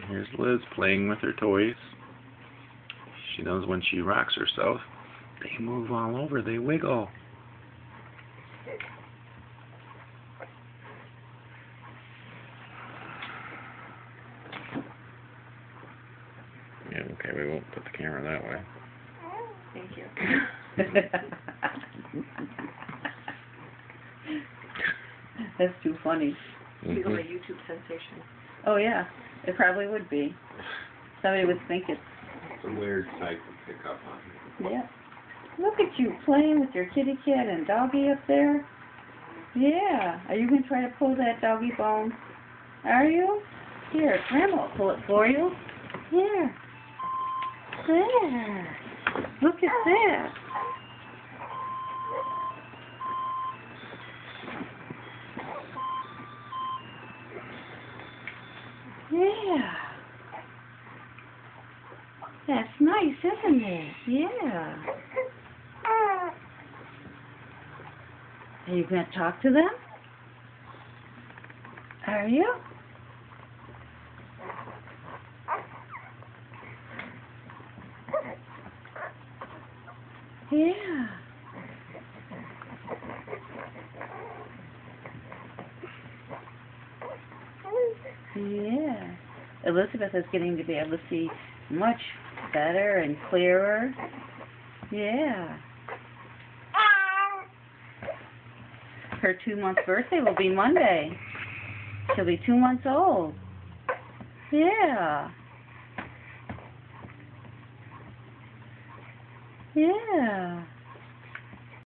Here's Liz playing with her toys. She knows when she rocks herself, they move all over, they wiggle. Yeah, okay, we won't put the camera that way. Thank you. That's too funny. It'll be a YouTube sensation. Oh yeah, it probably would be. Somebody would think it's... It's a weird sight to pick up on. Yeah. Look at you playing with your kitty cat and doggy up there. Yeah. Are you going to try to pull that doggy bone? Are you? Here, Grandma will pull it for you. Here. There. Look at that. Yeah. That's nice, isn't it? Yeah. Are you going to talk to them? Are you? Yeah. Yeah. Elizabeth is getting to be able to see much better and clearer. Yeah. Her 2-month birthday will be Monday. She'll be 2 months old. Yeah. Yeah.